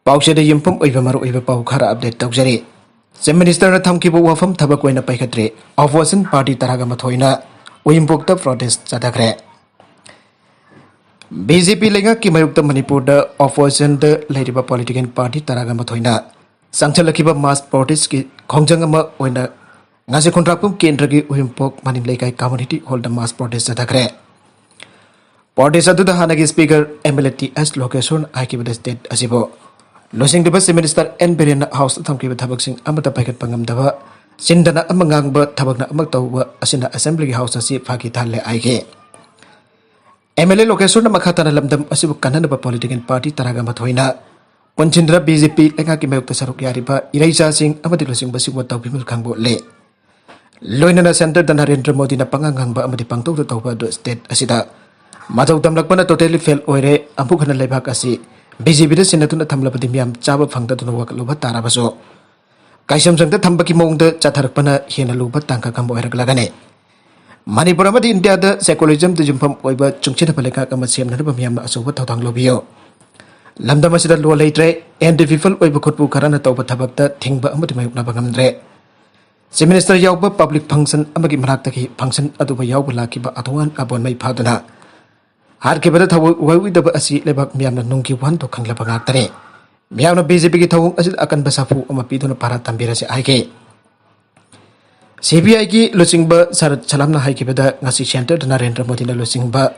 पाउसेद युमफम ओइबा मरु ओइबा पाउ खरा अपडेट तौजरी चीफ मिनिस्टर थमकिबो वफम थबक ओइना पाइखत्रे अपोजिशन पार्टी तरागा मथोइना उइमपोक्ता प्रोटेस्ट चथाखरे बीजेपी लेंगा की मयुक्त मणिपुर अपोजिशन लेरिबा पॉलिटिकल पार्टी तरागा मथोइना संचलकिबा मास प्रोटेस्ट की खोंजंग अमा ओइना ngase kontrapum kendra gi uimpok manin lekai community hall da mass protest chadakre protest adu da hanagi speaker MLT S location aikibada state asibo losing deba minister N Biren house thamkiba thabak sing amata paikat pangam daba sindana amangang ba thabakna amak tawba asina assembly house asi phaki thalle aige MLA location na makhatana lamdam asibu kanana ba political party taraga mathoina Ponchindra BJP lenga ki mayukta saruk yariba iraisa sing amati losing basi wa tawbimul khangbo le Loinana Center dan Narendra Modi na pangangang ba amati pangtog to tawba do state asida mathaw damlakpa na totally fail oire ampu khana leibhak asi BJP da sinatuna thamlapadi miam chaba phangta tuna wak loba tarabaso kaisam sangta thambaki mongda chatharakpana hena loba tangka kam oirak lagane Manipur amadi India da secularism da jumpam oiba chungchina paleka kama semna ba miam asoba thawthang lobiyo lamdam asida lo leitre and the people oiba khotpu karana tawba thabakta thingba amati mayukna bangamdre Chief Minister yauba public function amagi manaktaki function aduba yauba lakiba athongan abon mai phaduna har ke bada thawu wai daba asi lebak miamna nungki wan to khangla bangaktare miamna BJP ki thawung asid akan basafu ama piduna para tambira se aige CBI ki losingba sarat salamna haiki bada ngasi center Narendra Modi na losingba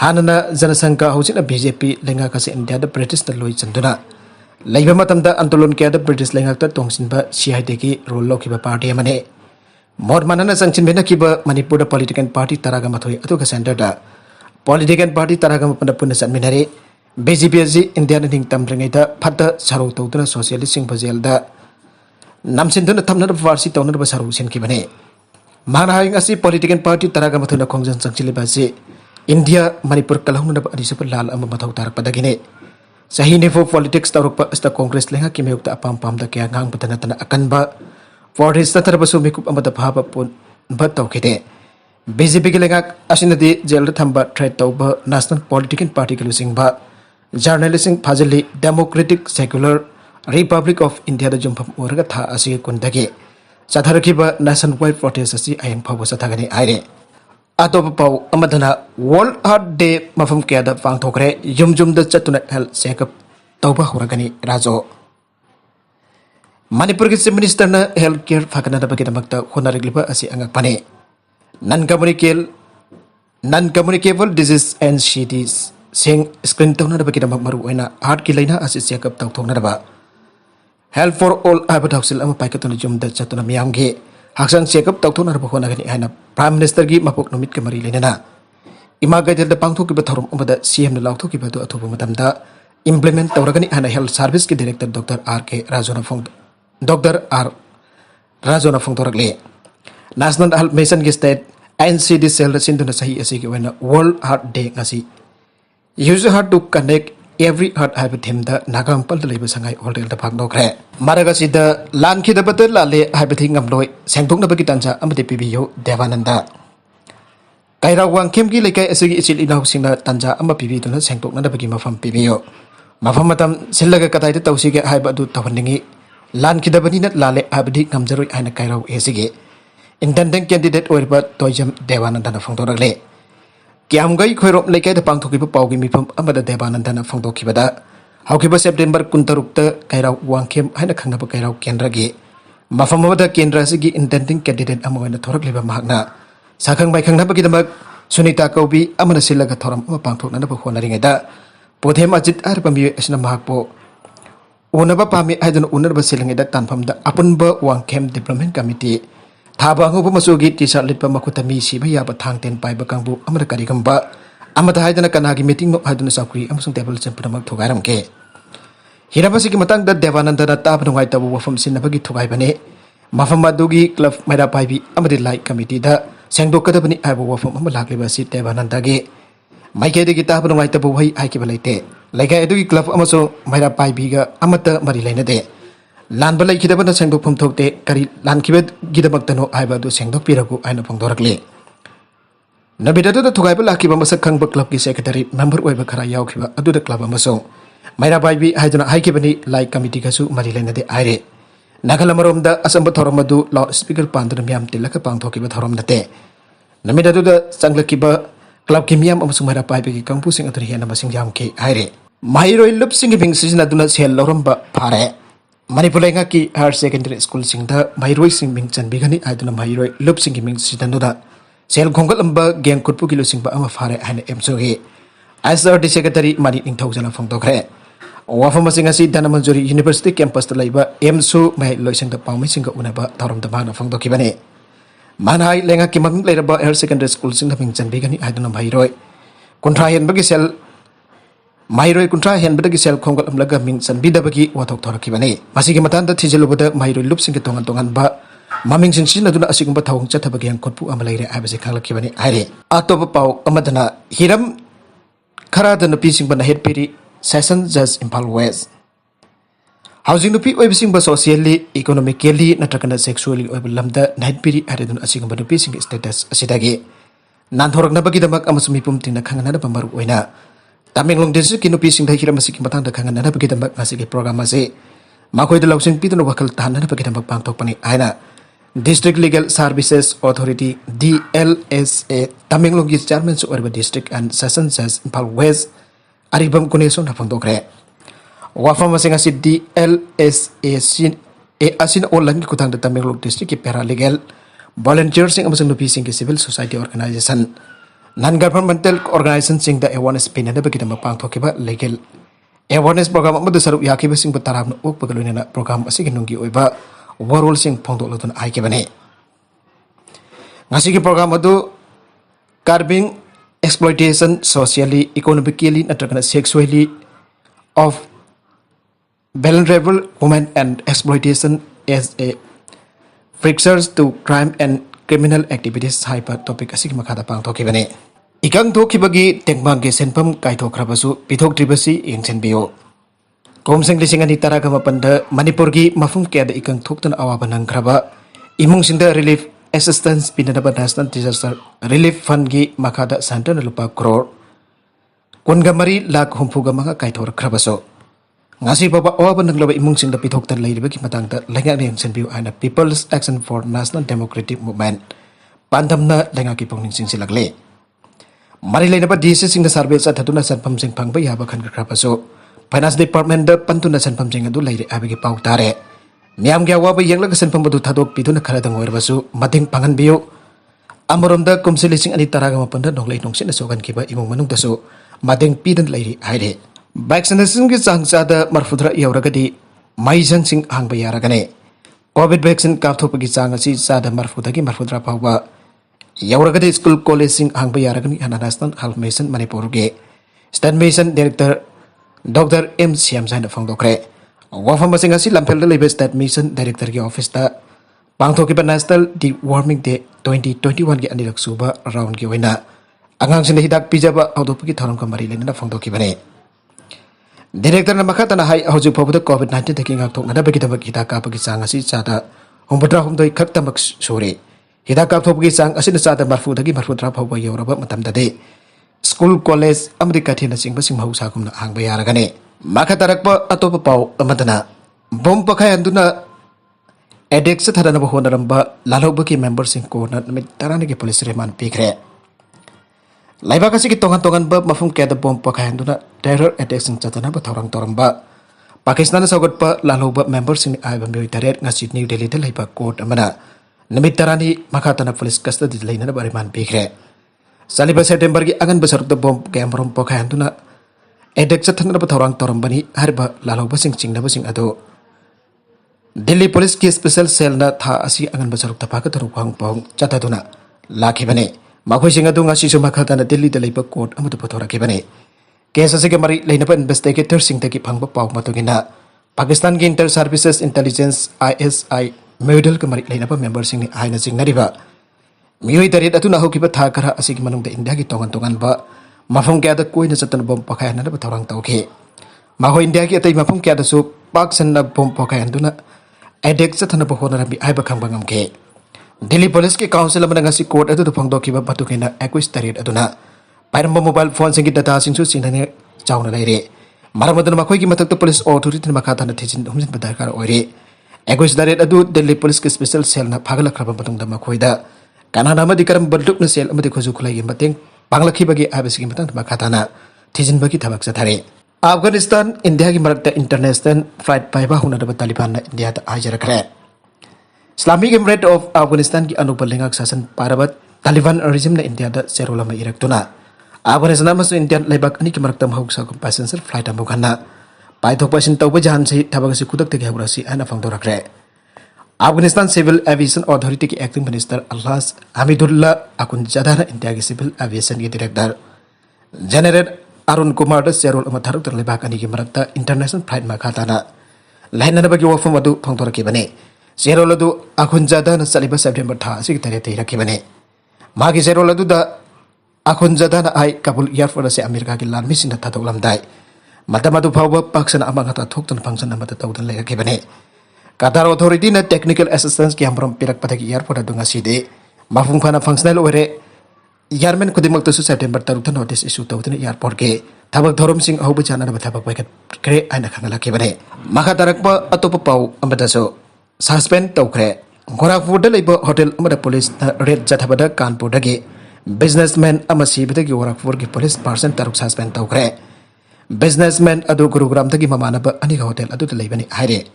hanana janasangka hausina BJP lenga kase India da British da loi chanduna Laiba matamda antolon kaya da British lengakta tongsinba CID ki role lokiba party amane Mor manana sangchin bena kiba Manipur da political party taraga mathoi atuga center da political party taraga mapanda punna sanminare BJP ji India na ning tamrengai da phata saru tawduna socialist sing bajel da namsinduna thamna da farsi tawna da saru sin kibane mana haing asi political party taraga mathoi na khongjan sangchili ba ji India Manipur kalahuna da adisapa lal amma mathau tarak padagine Sahi for politics taruk pa sta Congress lenga ki mayukta apam pam da kaya ngang patana tana akan ba for his tatar basu mikup amata phaba pun bat tawkite BJP ki lenga asinadi jail thamba threat tawba National Political Party ki lusing ba journalism phajali Democratic Secular Republic of India da jumpam oraga tha asi kundagi satharaki ba nationwide protest asi ayang phaba sathagani aire Atop pau amadana World Heart Day mafam kaya da fang thokre yum da chatuna health check-up tawba horagani rajo Manipur ki Chief Minister na health care phakana da bagida magta honarigliba asi angak pane non communicable disease NCDs sing screen tawna da bagida magmaru oina heart ki laina asi check-up tawthokna da ba Health for all abadhausil ama paikatuna yum da chatuna miyamge Haksang check-up tawthokna da bakhona gani aina Prime Minister gi mapok nomit ke mari lenana ima gaidel da pangtho ki batharum umada CM na lautho ki badu athoba matamda implement tawragani ana health service ki director Dr. R.K. Rajona Fong torakle National Health Mission ki state NCD cell sinduna sahi asi ki wena World Heart Day ngasi use heart to connect every heart have theme da nagam pal leiba sangai hotel da phak dokre maraga sida lan ki da batel lale have thing ngam loi sengthok na bagi tanja amate pibiyo Devananda kaira wangkem ki lekai asigi isil inau singna tanja amma pibi tuna sengthok na bagi mafam pibiyo mafam matam sillaga katai da tawsige haiba du tawandingi lan ki da bani nat lale abdi ngamjaroi aina kaira esige intending candidate oirba toijam Devananda na phongtorakle Kiamgai khoirop lekai da pangthokiba paugi mifam amada Devananda na phongtokibada haukiba September 16 ta kairau wangkem haina khangnaba kairau kendra gi mafamada kendra sigi intending candidate amoina thorakliba mahakna sakhang bai khangnaba gi damak Sunita Kaubi amana silaga thoram ama pangthokna na khona ringai da Podhem Ajit arbami asna mahakpo unaba pami aidun unarba silangai da tanfam da apunba wangkem development committee Thaba ngubu masugi t-shirt litpa makutami si baya batang ten pai bakangbu amada karigamba amada haidana kanagi meeting no haiduna sakri amusung table sempuna mag thugaram ke hirabasi ki matang da Devananda na tab nungai tabu wafam sinabagi thugai bane mafam madugi club maida paibi amadi like committee da sengdok kadabani aibu wafam amalakli basi Devananda ge maike de tab nungai tabu hai ai ki balaite like adugi club amaso maida paibi ga amata mari laina de Lan balai kita benda sengdok pemthok te kari lan kibet kita baktano aiba du sengdok piraku aina phongdorakle Nabida da thugai bala kiba masak khang ba club ki secretary member oiba khara yaw kiba adu da club amaso Maira Baibi Haiduna Haikibani like committee kasu Marilena de Aire. Nagalamarom da Asamba Toromadu law speaker Pandra Miam Tilaka Pangtoki Thorom Nate. Namida da Sanglakiba Club Kimiam of Sumara Baibi Campusing at the Hiana Masing Yamke Aire. Mairo lip singing season Aduna Sel Loramba Pare. Manipulangaki Higher Secondary School sing the Mairo singing and Bigani Aduna Mairo lip singing Sitanduda. Sel Kongalamba Gang Kurpukilo sing ba Amafare and Emsoge. As the Secretary Mani in Thousand from Dogre. Wafamasingasi Danamanjuri University campus the labor Emsu may loising the Palming Unaba Torom the Mana from Dokibane. Manai Lenga Kimang later about Air Secondary School sing the Pings and Bigani Idonam Hiroi. Contra and Bagisel Mairo Contra and Bagisel Kongal Laga Mings and Bidabaki Watok Torakibane. Masikimatanda Tijelubada Mairo loops in the Tongan Ba. Maming Sinchina do not assume but Tong Chatabaki and Kopu Amalaya Abasakala Kibane Ire. Atoba Pau Amadana Hiram Kara than the piecing but head pity. Session Judge Impal West. Housing the people by socially, economically, Natakana sexually over Lamda, night period added on a single but piecing status Asidagi. Nanthork Nabakidamak Amasumipum Tina Kangana Bambar Wena. Tamilong district in piecing the Hiramasiki Matanda Kangana Nabakidamak Nasiki program as a Mako de Loxing Peter Wakal Tana Nabakidamak Pantopani Aina. District Legal Services Authority DLSA Tamilong is Chairman over District and Session Judge Impal West. Aribam Kuneson Hafandokre. Wafamasing as DLSA Asin Olan Kutang the Tamil District Paralegal Volunteers in Amazon Pising Civil Society Organization Non-Governmental Organization sing the awareness pin and the Bakitama Pantokiba Legal Awareness Program of the Saru Yakibasing Bataram Ukpagaluna Program Asikinungi Uba Warul Sing Pondoloton Aikibane Nasiki Program Adu Curbing Exploitation socially, economically, and sexually of vulnerable women and exploitation as a precursors to crime and criminal activities hyper topic asik makada pang thokibane. Ikang thokibagi tekbang ge senpam kaithokrabasu pithok tribasi ingchen bio. Komseng lising ani taraga mapanda Manipur gi mafum kya ikang thoktan awabanang kraba imung sinda relief Assistance Pinadaba National Disaster Relief Fund gi Makada Santa Lupa Crore Kungamari Lak Humpuga Maka Kaitor Krabaso Ngasi Baba Oban Nagloba Imung Sing the Pitok Tan Lady Matanga Lenga and View and People's Action for National Democratic Movement Pandamna Lenga Kipong Sing Silagle Marilena DC Sing the Service at Tatuna San Pamsing Pangba Yabakan Krabaso Finance Department the Pantuna San Pamsing Adu Lady Abigi Pautare Miam Gawa Yang Lagasan Pamadu Tadok Pituna Karadang Werbasu, Mating Pangan Bio, Amaronda Kumsilising and Taragama Panda Nong Lay Nong Sinasogan Kiba Imong Manung Daso, Mating Pidan Lady Hide. Vaccinating Sangsada Marfudra Yauragadi, Maisan Sing Hangbayaragane. COVID vaccine Kaptopagi Sangasi Sada Marfudagi Marfudra Pawa, Yauragadi School College Sing Hangbayaragani and National Health Mason Manipurge. Stan Mason Director Dr. M. Siam San Fangdokre. Wafamasing asi Lampel Labor State Mission Director ki Office ta Pangthokiba National Deworming Day 2021 ki Anirak Suba round ki wina Angang sin hidak pijaba autopiki thorom ka mari lena phangtokibane Director na makata na hai hoju phobuda COVID-19 taking out na dabaki tabak hidak ka pagi sang asi chata humbatra humdoi khakta mak sore hidak ka thobuki sang asi na chata marfu dagi marfu dra phoba yoraba matam dade School College America thina singba sing hausa kumna hangba yaragane Makatarakpa atopa pau amadana bom pakai anduna edek sa thadana bahonaramba lalobaki members in corner namit tarani ke police reman pikre Laiba kasi ki tongan ba mafum kaya bom pakai anduna terror edek sing chatana ba thorang toramba Pakistan sagot pa laloba members in aibam military nga New Delhi de laiba court amana namit tarani makatana police custody laina ba reman pikre Saliba September ki angan besar the bom kaya pakai anduna Edek sa tanah dapat orang torambani harba lalu basing cing na basing ado. Delhi Police ki special cell na tha asi angan basaruk tapakat terupang pong cataduna laki bane. Makoy sing ado ngasi sumakata na Delhi dalay pa court amado patora ki bane. Kesa sa kamari lain pa investigator sing taki pang papaw matugina. Pakistan ki Inter Services Intelligence ISI model kamari lain pa member sing ni ay na sing nariba. Miyoy darit ato na ho kiba tha kara asi ki manung da India ki tongan ba. Mafum kaya da koi na satan bom pakaian na dapat orang tahu ke. Maho India ki atay mafum kaya da so paksan na bom pakaian do na edek satan na bahon na rabi ay bakang bangam ke. Delhi Police ki council man nga si court ato pang doki ba patukin na equis tarit ato na. Pairam ba mobile phone sing data sing su sing na chaw na laire. Maramadana Makoki Matak Police Authority Makatana teaching Humsin Badakar Ori. Egois Daret Adu, Delhi Police Special Cell na Pagala Krabatung the Makoida. Kanana Madikaram Baduk Sel Amadikuzukula Bating, Banglaki Bagi Abisi Matan Makatana, teaching Baki Tabak Satari. Afghanistan, India Marakta International Flight Paiba Huna Taliban India Ajarakre. Islamic Emirate of Afghanistan ki Anupalingak Sasan Parabat Taliban regime na India da Serolama Iraktuna. Afghanistan masu India lebak ani ki maraktam hawksa ko passenger flight amukana. Paitok pasin tawba jahan si tabagasi kudak tegi habrasi ana fangdorakre. Afghanistan Civil Aviation Authority ki acting minister Alas Hamidullah akun jadana India ki Civil Aviation ki director General Arun Kumar da Serolama tharuk terlebak ani ki marakta international flight makatana. Lain na bagi wafam adu fangdoraki bane. Seroladu akun jadana saliba September tha sig tare te rakibane. Magi seroladu da akun jadana ai Kabul airport se Amerika ki lan mission ta toklam dai. Matamadu phawba paksana amangata thoktan function amata tawdan le rakibane. Qatar authority na technical assistance ki amram pirak pataki airport adu ngaside mafung khana functional ore Yarmen kudimak tu September tarutan notice issue tawdan airport ke tabak thorom sing hobu chana na tabak bakat kre aina khangala kibane. Maka tarakpa atopa pau ambadaso suspend tokre Gorakhpur da leiba hotel amada police na red jathabada Kanpur dagi businessman amasi bidagi Gorakhpur ki police person taruk suspend tokre businessman adu Gurugram dagi mamanaba ani hotel adu leibani haire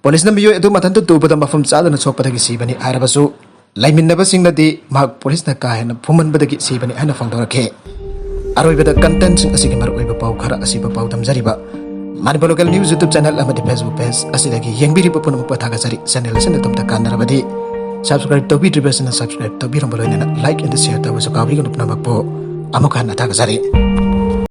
police na miyo edu matan tu bada mafam chada na chokpa dagi sibani arabasu laiminaba singna di mag police na kahena phuman badagi sibani ana fangdorakhe aroi bada content sing asigi mar oiba pau khara asiba pau damjariba Manipur Local News YouTube channel amadi Facebook page asidagi yengbiri pupun mupathaga sari channel asin tumta kanarabadi subscribe to be subscribe to be like and share to so kawi gunupna makpo amukan athaga sari